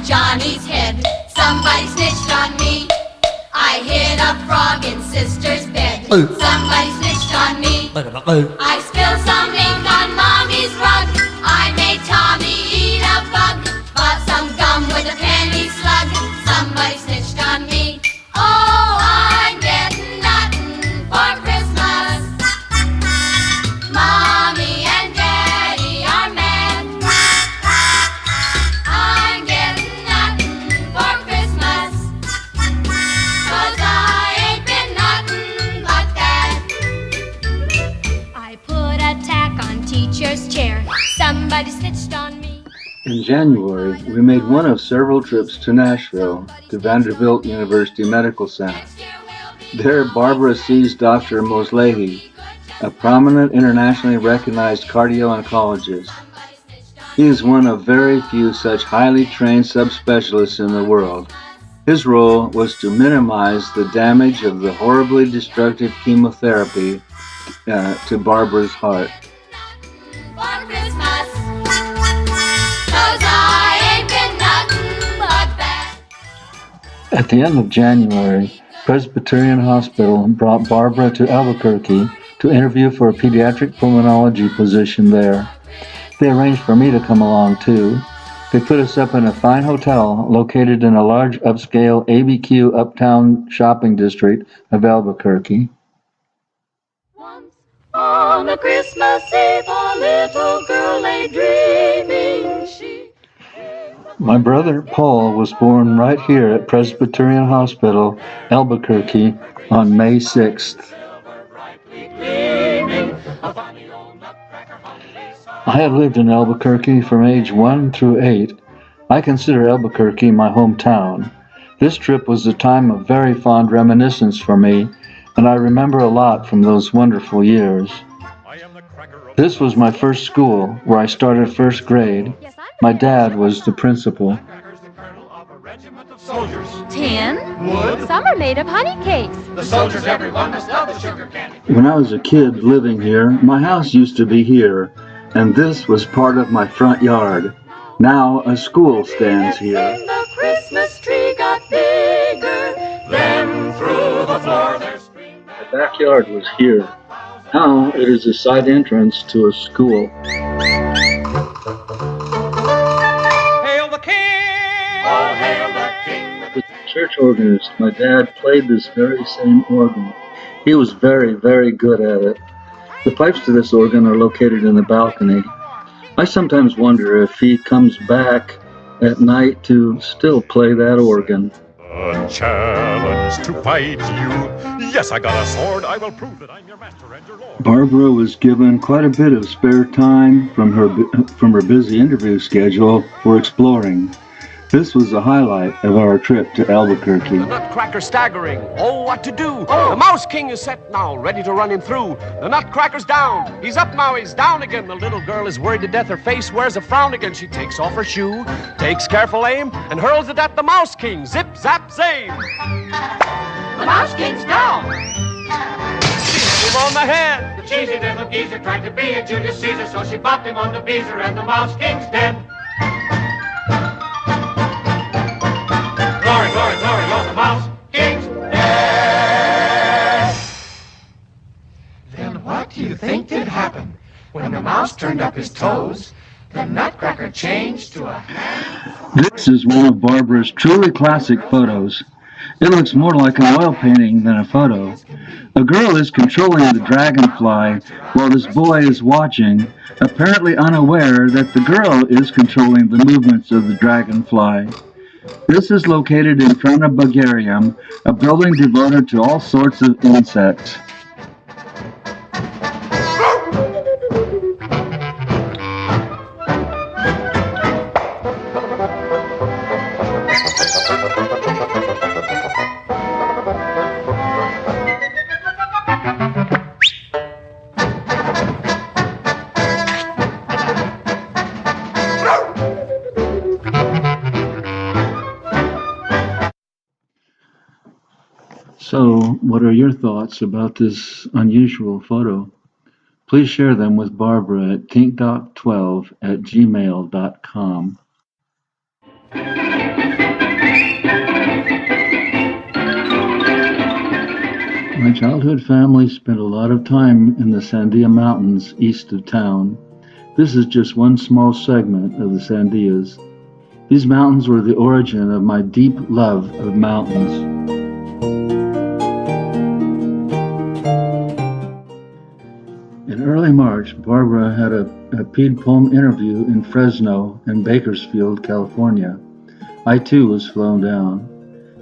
Johnny's head. Somebody snitched on me. I hid a frog in sister's bed. Somebody snitched on me. I spilled some ink on mommy's rug. I made Tommy eat a bug. Bought some gum with a penny slug. Somebody snitched on me. Oh, I'm getting nothing for Christmas. Mommy and Daddy are mad. I'm getting nothing for Christmas. 'Cause I ain't been nothing but that. I put a tack on teacher's chair. Somebody snitched on me. In January, we made one of several trips to Nashville, to Vanderbilt University Medical Center. There, Barbara sees Dr. Mosley, a prominent internationally recognized cardio-oncologist. He is one of very few such highly trained subspecialists in the world. His role was to minimize the damage of the horribly destructive chemotherapy to Barbara's heart. For Christmas. 'Cause I ain't been nothing but that. At the end of January, Presbyterian Hospital brought Barbara to Albuquerque to interview for a pediatric pulmonology position there. They arranged for me to come along too. They put us up in a fine hotel located in a large upscale ABQ uptown shopping district of Albuquerque. Once on a Christmas Eve, a little girl lay dreaming. My brother Paul was born right here at Presbyterian Hospital, Albuquerque, on May 6th. I have lived in Albuquerque from age 1 through 8. I consider Albuquerque my hometown. This trip was a time of very fond reminiscence for me, and I remember a lot from those wonderful years. This was my first school, where I started first grade. My dad was the principal. 10. Some are made of honey cakes. The soldiers, everyone must love the sugar candy. When I was a kid living here, my house used to be here, and this was part of my front yard. Now a school stands here. The Christmas tree got bigger. Then through the floor there's screamed. The backyard was here. Now it is a side entrance to a school. Hail the king! Oh, hail the king! As a church organist, my dad played this very same organ. He was very, very good at it. The pipes to this organ are located in the balcony. I sometimes wonder if he comes back at night to still play that organ. A challenge to fight you. Yes, I got a sword. I will prove that I'm your master and your lord. Barbara was given quite a bit of spare time from her busy interview schedule for exploring. This was the highlight of our trip to Albuquerque. The Nutcracker staggering. Oh, what to do? The Mouse King is set now, ready to run him through. The Nutcracker's down. He's up now, he's down again. The little girl is worried to death. Her face wears a frown again. She takes off her shoe, takes careful aim, and hurls it at the Mouse King. Zip, zap, zame. The Mouse King's down. Move on the head. The cheesy little geezer tried to be a Julius Caesar, so she bopped him on the beezer, and the Mouse King's dead. Glory, glory, glory, oh, the Mouse King's dead. Then what do you think did happen? When the mouse turned up his toes, the Nutcracker changed to a hand. This is one of Barbara's truly classic photos. It looks more like an oil painting than a photo. A girl is controlling the dragonfly while this boy is watching, apparently unaware that the girl is controlling the movements of the dragonfly. This is located in front of Bulgarium, a building devoted to all sorts of insects. So, what are your thoughts about this unusual photo? Please share them with Barbara at tinkdoc12@gmail.com. My childhood family spent a lot of time in the Sandia Mountains east of town. This is just one small segment of the Sandias. These mountains were the origin of my deep love of mountains. In early March, Barbara had a PED-POM interview in Fresno and Bakersfield, California. I too was flown down.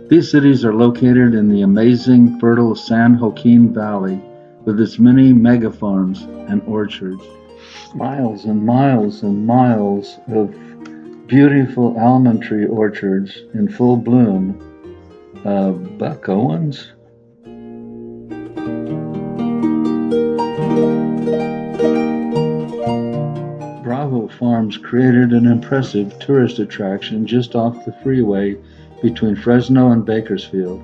These cities are located in the amazing fertile San Joaquin Valley with its many mega farms and orchards. Miles and miles and miles of beautiful almond tree orchards in full bloom. Buck Owens? Bravo Farms created an impressive tourist attraction just off the freeway between Fresno and Bakersfield.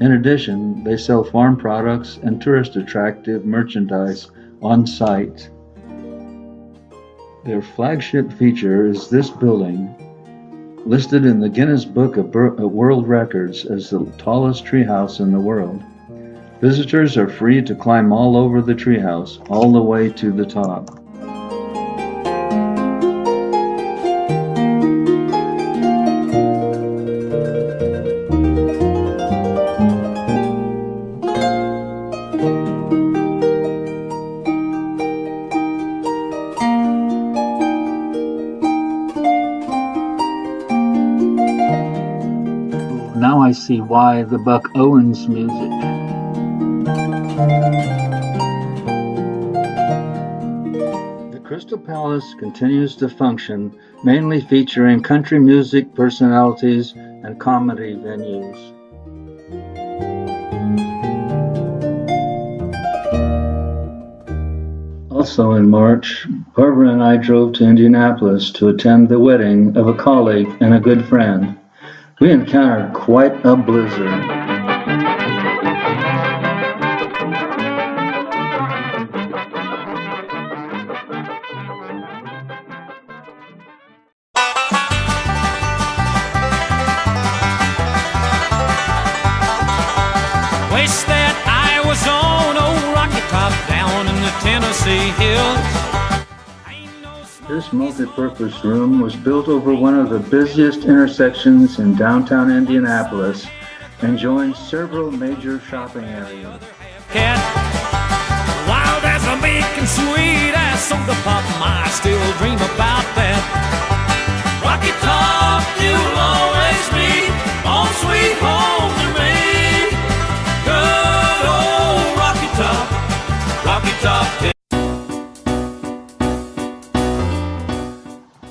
In addition, they sell farm products and tourist attractive merchandise on site. Their flagship feature is this building, listed in the Guinness Book of World Records as the tallest treehouse in the world. Visitors are free to climb all over the treehouse, all the way to the top. Now I see why the Buck Owens music. The Crystal Palace continues to function, mainly featuring country music personalities and comedy venues. Also in March, Barbara and I drove to Indianapolis to attend the wedding of a colleague and a good friend. We encountered quite a blizzard. Wish that I was on old Rocky Top down in the Tennessee hills. This multi-purpose room was built over one of the busiest intersections in downtown Indianapolis and joins several major shopping areas. Wild as a big and sweet as soda pop, I still dream about that. Rocky Top, you'll always be on sweet home to me. Good old Rocky Top, Rocky Top.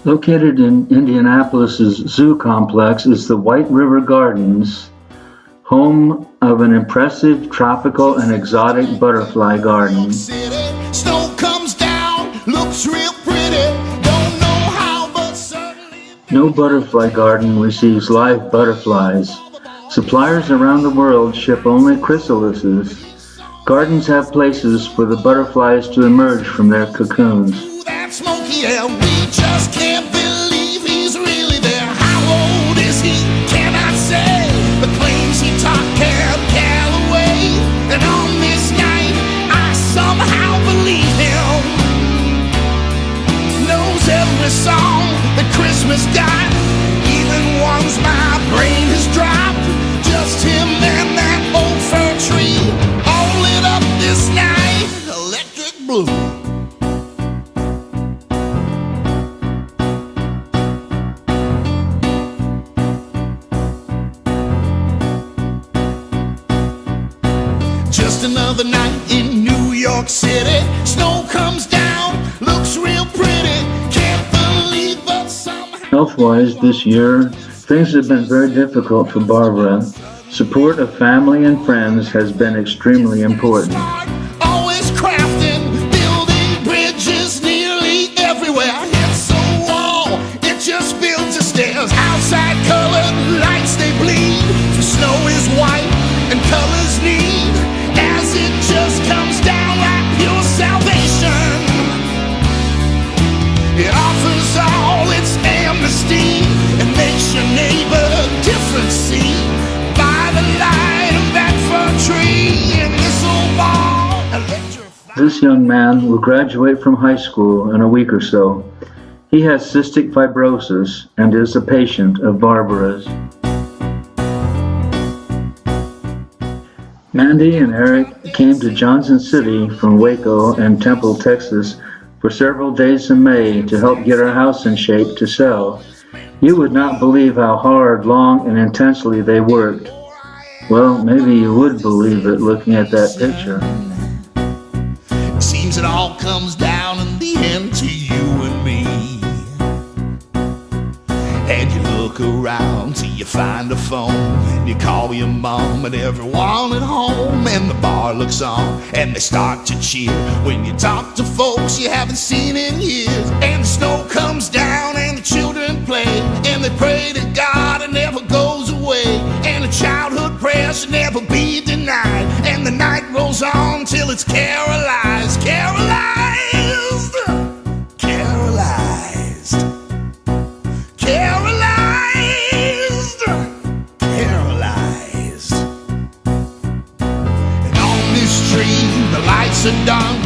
Located in Indianapolis's zoo complex is the White River Gardens, home of an impressive tropical and exotic butterfly garden. Snow comes down, looks real pretty, don't know how, but certainly. No butterfly garden receives live butterflies. Suppliers around the world ship only chrysalises. Gardens have places for the butterflies to emerge from their cocoons. That smoky air, we just can't believe he's really there. How old is he? Cannot say. But claims he taught Callaway. And on this night, I somehow believe him. Knows every song that Christmas got, even ones my brain has dropped. Just him and that old fir tree, all lit up this night, electric blue. Just another night in New York City. Snow comes down, looks real pretty. Can't believe but somehow. Health-wise this year, things have been very difficult for Barbara. Support of family and friends has been extremely important. Always crafting, building bridges nearly everywhere. It's a wall, it just builds the stairs. Outside colored lights, they bleed. For snow is white and colors need. As it just comes down like pure salvation. It offers all its amnesty and nation This young man will graduate from high school in a week or so. He has cystic fibrosis and is a patient of Barbara's. Mandy and Eric came to Johnson City from Waco and Temple, Texas for several days in May to help get our house in shape to sell. You would not believe how hard, long, and intensely they worked. Well, maybe you would believe it looking at that picture. It seems it all comes down in the end to you and me. And you look around till you find a phone, and you call your mom and everyone at home, and the bar looks on and they start to cheer when you talk to folks you haven't seen in years. And the snow comes down and the children play, and they pray to God it never goes away, and the childhood prayer should never be denied, and the night rolls on till it's carolized, carolized, carolized, carolized, carolized. And on this tree the lights are done.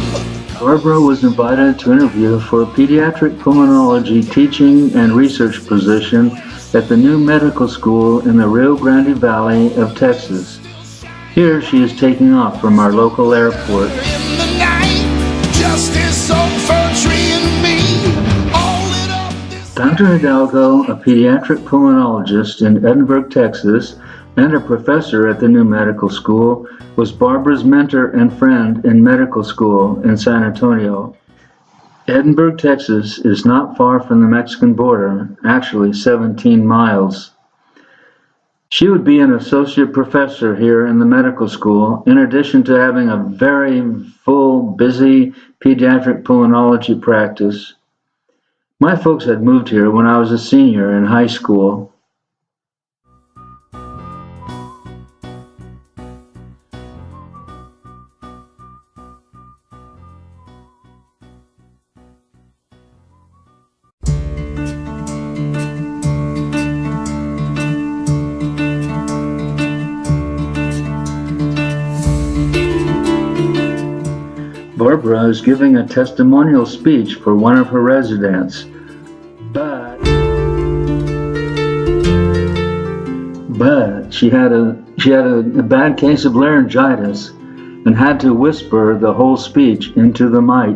Barbara was invited to interview for a pediatric pulmonology teaching and research position at the new medical school in the Rio Grande Valley of Texas. Here she is taking off from our local airport. In the night, just this old fir tree and me, all lit up this. Dr. Hidalgo, a pediatric pulmonologist in Edinburgh, Texas, and a professor at the new medical school, was Barbara's mentor and friend in medical school in San Antonio. Edinburgh, Texas is not far from the Mexican border, actually 17 miles. She would be an associate professor here in the medical school, in addition to having a very full, busy pediatric pulmonology practice. My folks had moved here when I was a senior in high school. Barbara is giving a testimonial speech for one of her residents, but she had a bad case of laryngitis and had to whisper the whole speech into the mic.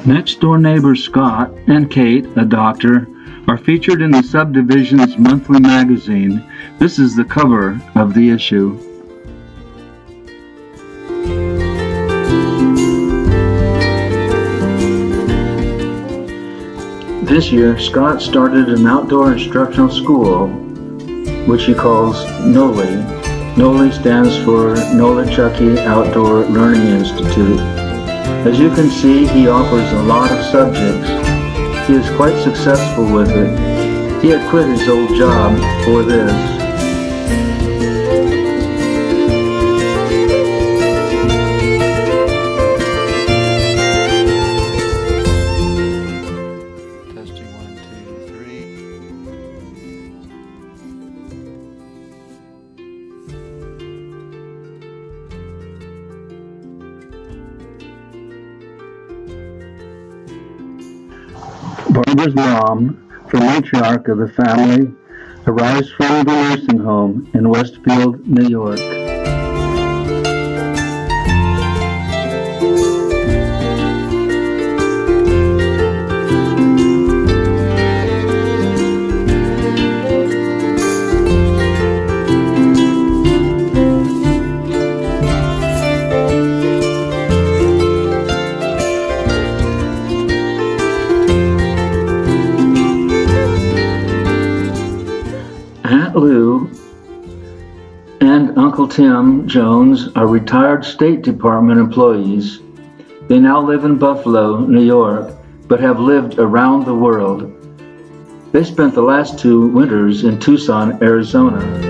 Next-door neighbors Scott and Kate, a doctor, are featured in the subdivision's monthly magazine. This is the cover of the issue. This year, Scott started an outdoor instructional school, which he calls NOLI. NOLI stands for Nolichucky Outdoor Learning Institute. As you can see, he offers a lot of subjects. He is quite successful with it. He had quit his old job for this. Testing 1, 2, 3. Barbara's mom, the matriarch of the family, arrives from the nursing home in Westfield, New York. Aunt Lou and Uncle Tim Jones are retired State Department employees. They now live in Buffalo, New York, but have lived around the world. They spent the last 2 winters in Tucson, Arizona.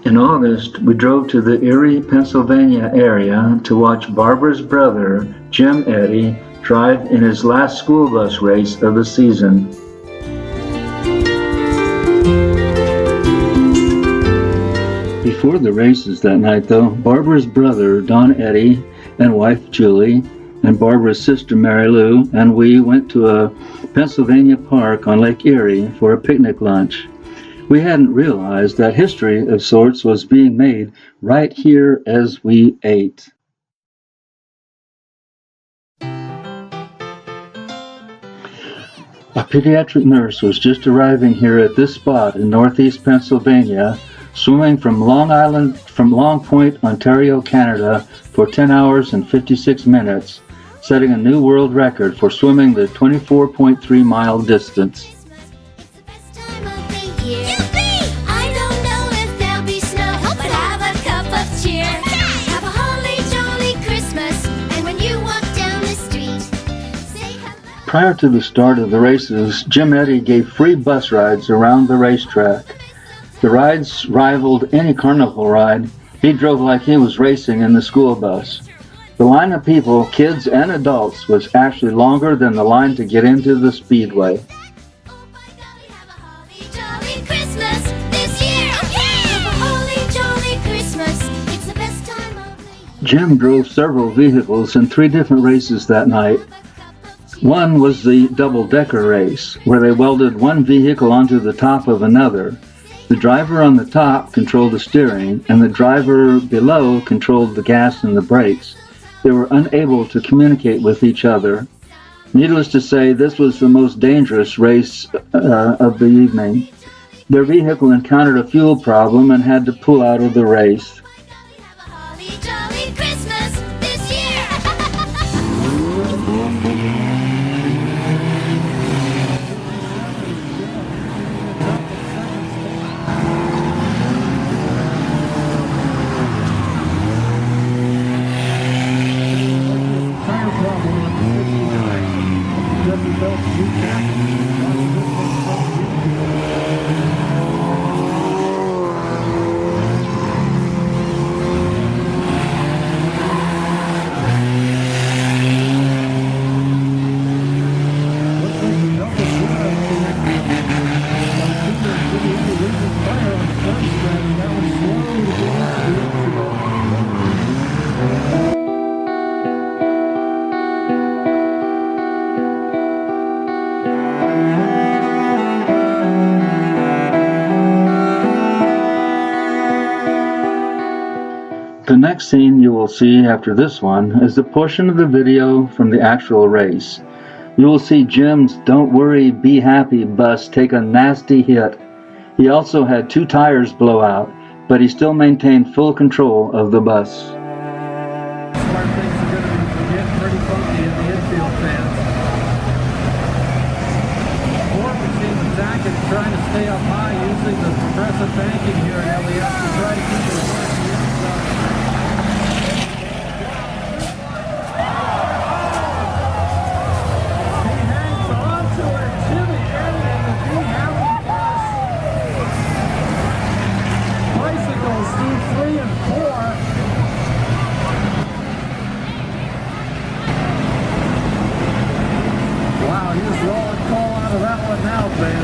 In August, we drove to the Erie, Pennsylvania area to watch Barbara's brother, Jim Eddy, drive in his last school bus race of the season. Before the races that night, though, Barbara's brother, Don Eddy, and wife Julie, and Barbara's sister Mary Lou, and we went to a Pennsylvania park on Lake Erie for a picnic lunch. We hadn't realized that history of sorts was being made right here as we ate. A pediatric nurse was just arriving here at this spot in northeast Pennsylvania, swimming from Long Point, Ontario, Canada for 10 hours and 56 minutes, setting a new world record for swimming the 24.3-mile distance. Prior to the start of the races, Jim Eddy gave free bus rides around the racetrack. The rides rivaled any carnival ride. He drove like he was racing in the school bus. The line of people, kids and adults, was actually longer than the line to get into the speedway. Jim drove several vehicles in 3 different races that night. One was the double-decker race, where they welded one vehicle onto the top of another. The driver on the top controlled the steering, and the driver below controlled the gas and the brakes. They were unable to communicate with each other. Needless to say, this was the most dangerous race of the evening. Their vehicle encountered a fuel problem and had to pull out of the race. The next scene you will see after this one is the portion of the video from the actual race. You will see Jim's "Don't Worry, Be Happy" bus take a nasty hit. He also had 2 tires blow out, but he still maintained full control of the bus. Pretty funky in the infield fence. 4 machines back and trying to stay up high using the progressive banking here in LES to try to keep it away from the inside. He hangs on to it. Jimmy Eddie and the B-Happy Bus. Bicycles through 3 and 4. Wow, he's rolling call out of that one now, man.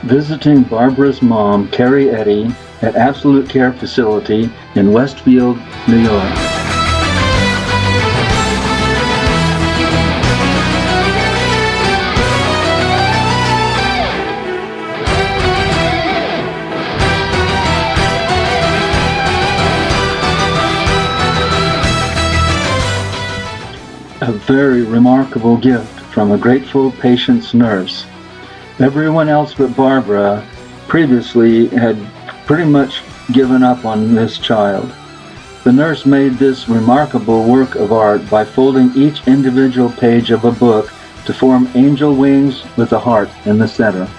Visiting Barbara's mom, Carrie Eddy, at Absolute Care Facility in Westfield, New York. A very remarkable gift from a grateful patient's nurse. Everyone else but Barbara previously had pretty much given up on this child. The nurse made this remarkable work of art by folding each individual page of a book to form angel wings with a heart in the center.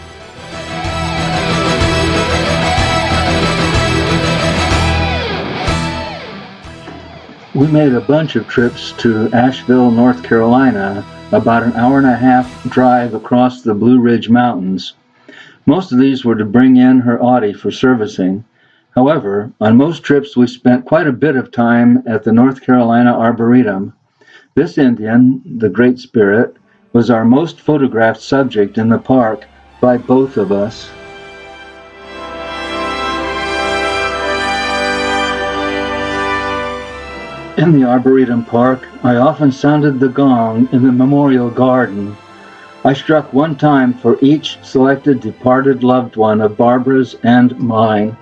We made a bunch of trips to Asheville, North Carolina, about an hour-and-a-half drive across the Blue Ridge Mountains. Most of these were to bring in her Audi for servicing. However, on most trips we spent quite a bit of time at the North Carolina Arboretum. This Indian, the Great Spirit, was our most photographed subject in the park by both of us. In the Arboretum Park, I often sounded the gong in the Memorial Garden. I struck one time for each selected departed loved one of Barbara's and mine.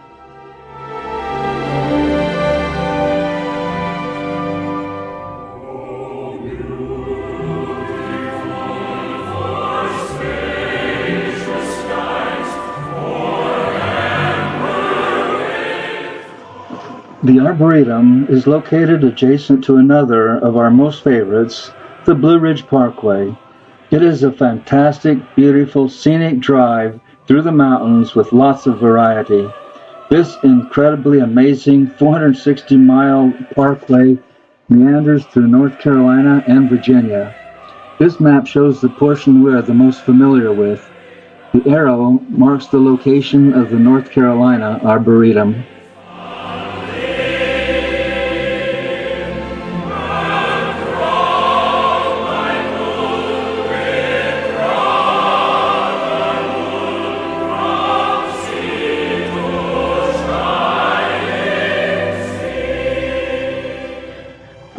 The Arboretum is located adjacent to another of our most favorites, the Blue Ridge Parkway. It is a fantastic, beautiful, scenic drive through the mountains with lots of variety. This incredibly amazing 460-mile parkway meanders through North Carolina and Virginia. This map shows the portion we are the most familiar with. The arrow marks the location of the North Carolina Arboretum.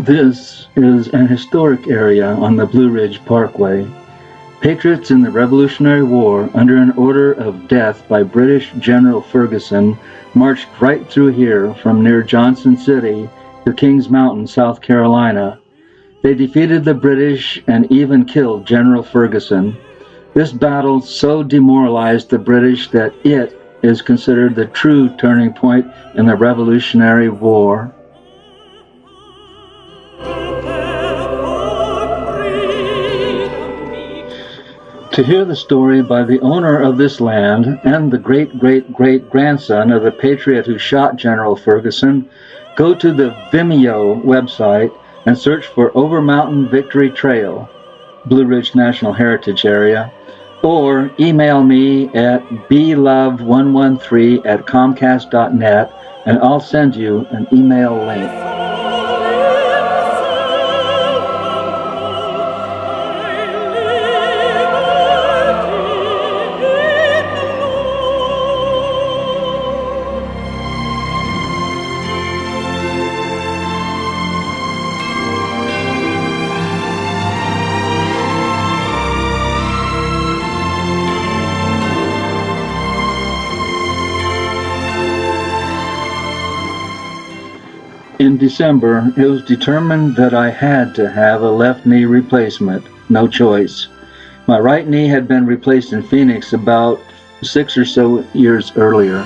This is an historic area on the Blue Ridge Parkway. Patriots in the Revolutionary War, under an order of death by British General Ferguson, marched right through here from near Johnson City to Kings Mountain, South Carolina. They defeated the British and even killed General Ferguson. This battle so demoralized the British that it is considered the true turning point in the Revolutionary War. To hear the story by the owner of this land and the great-great-great-grandson of the patriot who shot General Ferguson, go to the Vimeo website and search for Over Mountain Victory Trail, Blue Ridge National Heritage Area, or email me at blove113@comcast.net and I'll send you an email link. In December, it was determined that I had to have a left knee replacement. No choice. My right knee had been replaced in Phoenix about 6 or so years earlier.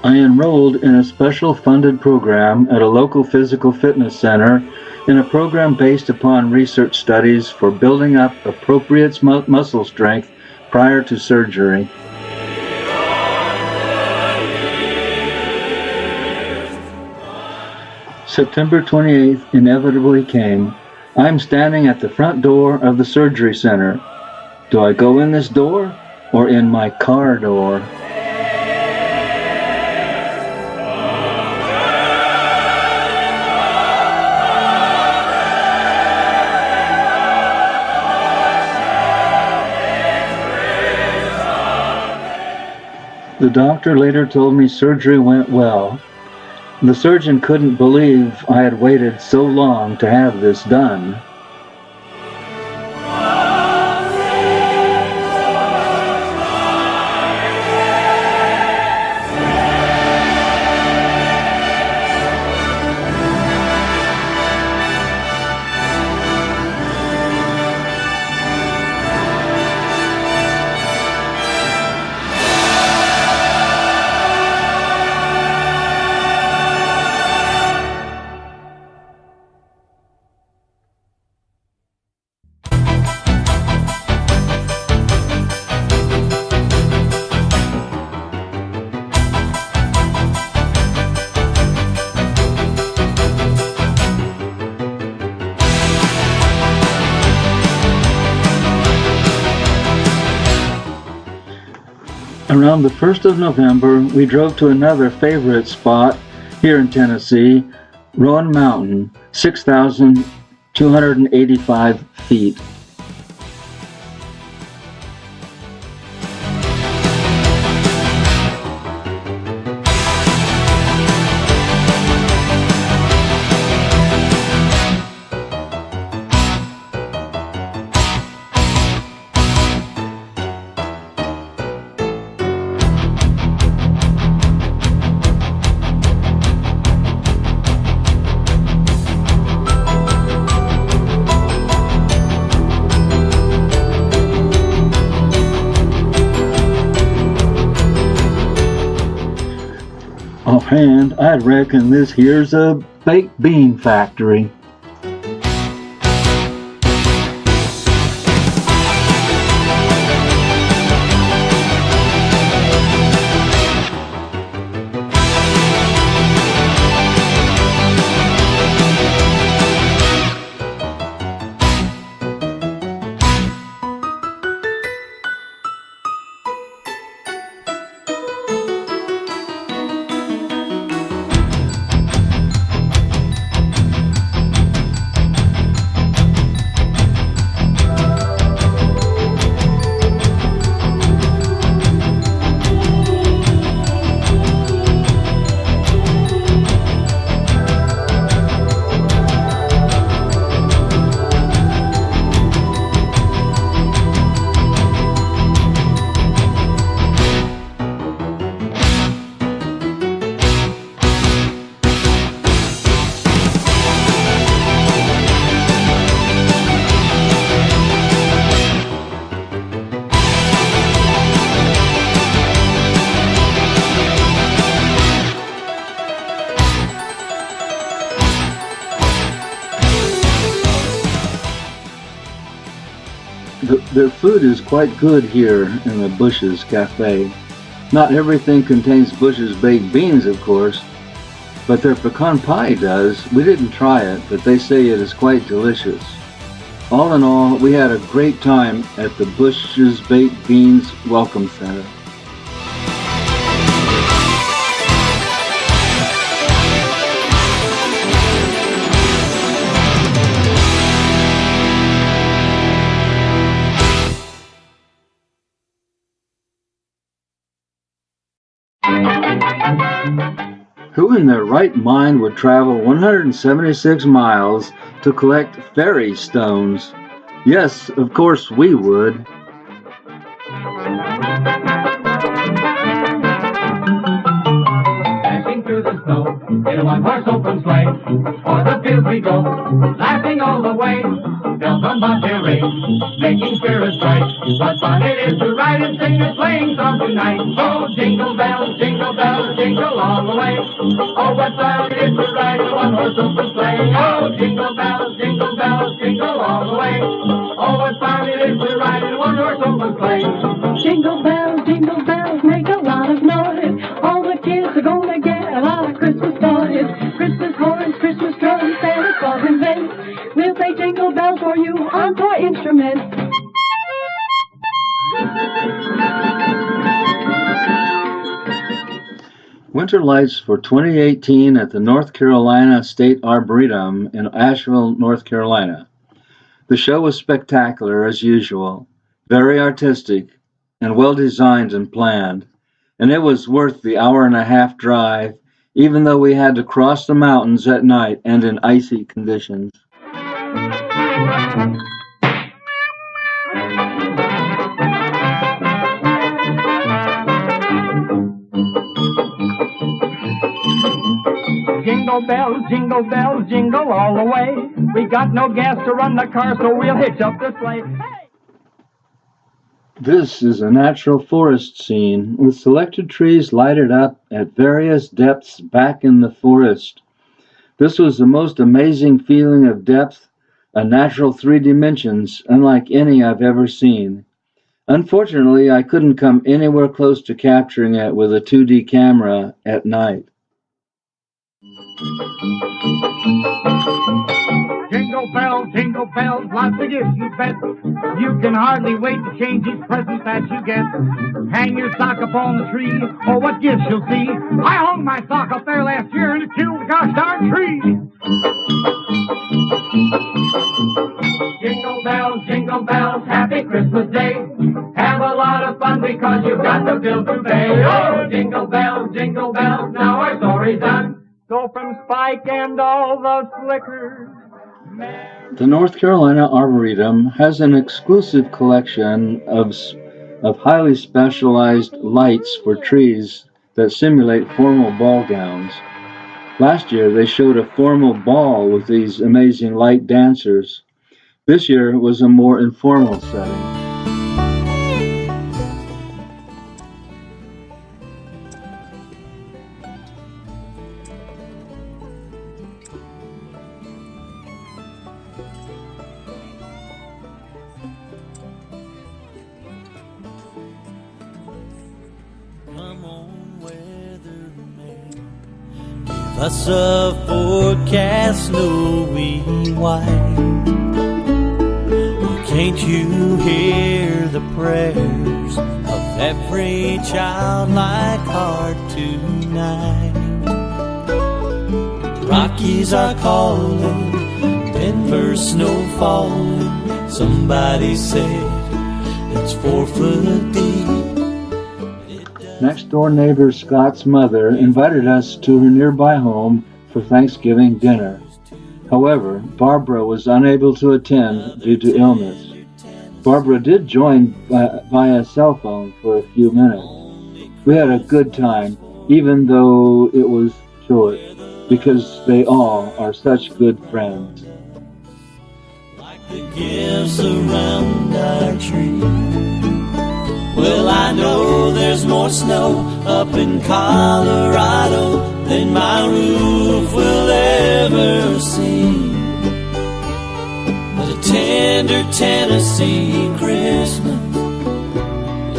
I enrolled in a special funded program at a local physical fitness center in a program based upon research studies for building up appropriate muscle strength prior to surgery. September 28th inevitably came. I'm standing at the front door of the surgery center. Do I go in this door or in my car door? The doctor later told me surgery went well. The surgeon couldn't believe I had waited so long to have this done. Around the 1st of November, we drove to another favorite spot here in Tennessee, Rowan Mountain, 6,285 feet. Offhand, I'd reckon this here's a baked bean factory. Their food is quite good here in the Bush's Cafe. Not everything contains Bush's baked beans, of course, but their pecan pie does. We didn't try it, but they say it is quite delicious. All in all, we had a great time at the Bush's Baked Beans Welcome Center. Who in their right mind would travel 176 miles to collect fairy stones? Yes, of course we would. Dashing through the snow in a one-horse open sleigh. O'er the fields we go, laughing all the way. Bells on bobtail ring, making spirits bright. What fun it is to ride and sing a sleighing song tonight. Oh, jingle bells, jingle all the way. Oh, what fun it is to ride in a one-horse open sleigh. Oh, jingle bells, jingle all the way. Oh, what fun it is to ride in a one-horse open sleigh. Jingle bells, make a lot of noise. All the kids are gonna get a lot of Christmas toys. Christmas horns, Christmas drums, Santa Claus and bells. We'll play jingle bells for you on toy instruments. Winter Lights for 2018 at the North Carolina State Arboretum in Asheville, North Carolina. The show was spectacular as usual, very artistic, and well designed and planned, and it was worth the hour-and-a-half drive, even though we had to cross the mountains at night and in icy conditions. Jingle bells, jingle all the way. We got no gas to run the car, so we'll hitch up the sleigh. Hey! This is a natural forest scene with selected trees lighted up at various depths back in the forest. This was the most amazing feeling of depth, a natural 3 dimensions, unlike any I've ever seen. Unfortunately, I couldn't come anywhere close to capturing it with a 2D camera at night. Jingle bells, lots of gifts you bet. You can hardly wait to change each present that you get. Hang your sock up on the tree, oh, what gifts you'll see. I hung my sock up there last year and it killed the gosh darn tree. Jingle bells, happy Christmas Day. Have a lot of fun because you've got the bill to pay. Oh, jingle bells, now our story's done. Go from Spike and all the slickers. The North Carolina Arboretum has an exclusive collection of highly specialized lights for trees that simulate formal ball gowns. Last year they showed a formal ball with these amazing light dancers. This year it was a more informal setting. Us a forecast snowy white. Oh, can't you hear the prayers of every childlike heart tonight? Rockies are calling, Denver snow falling. Somebody said it's 4 foot deep. Next-door neighbor Scott's mother invited us to her nearby home for Thanksgiving dinner. However, Barbara was unable to attend due to illness. Barbara did join via cell phone for a few minutes. We had a good time, even though it was short, because they all are such good friends. Like the gifts around our tree. Well, I know there's more snow up in Colorado than my roof will ever see. But a tender Tennessee Christmas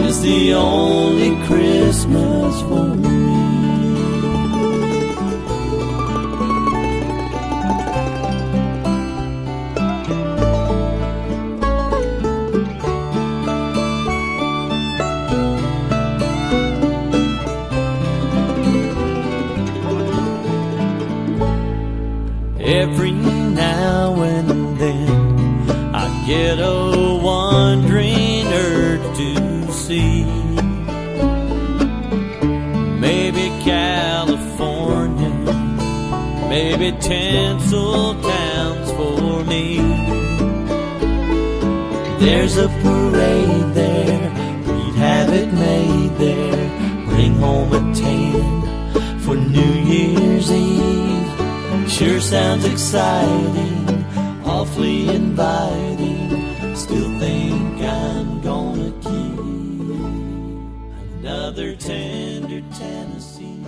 is the only Christmas for me. Every now and then I get a wandering urge to see maybe California, maybe tinsel towns for me. There's a parade there, we'd have it made there, bring home a tan for New Year's Eve. Sure sounds exciting, awfully inviting. Still think I'm gonna keep another tender Tennessee